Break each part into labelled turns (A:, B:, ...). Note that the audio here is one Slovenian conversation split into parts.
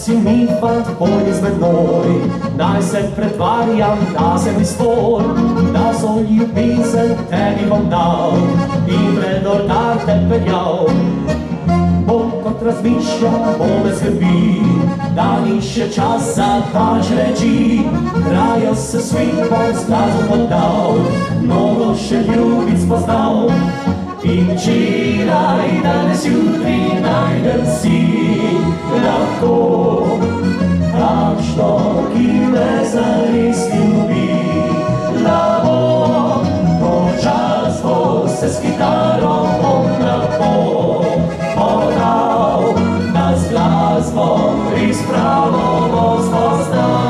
A: Si mi fant pojdi izmed noj, naj se pretvarjam, da sem izvor, da so ljubezen tebi bom dal in pred oltar te peljal. Bom kot razmišljam, bo me skrbi, da ni še čas za pač reči, rajo se svim bom z glazom poddal, mnogo še ljubic spoznal. In včeraj, danes, jutri najdem si lahko takšno, ki me zares ljubi. Lavo, to čas bo se s kitaro bom lahko podal, da z glasbom res pravo bo spoznal.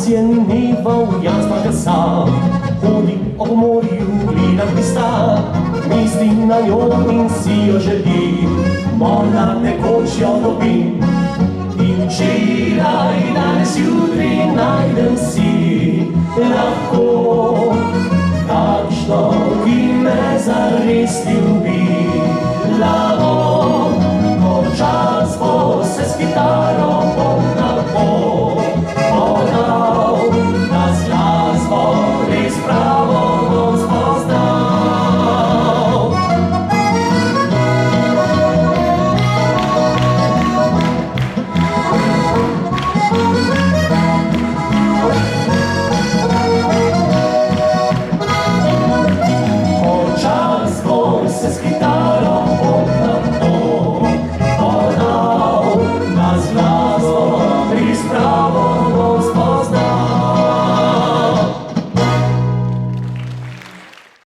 A: Je neval, jaz pa ga sam, hodim ob morju, gledam pristan, mislim na njo in si jo želim, morda nekoč jo dobim. In včeraj, danes, jutri najdem si lahko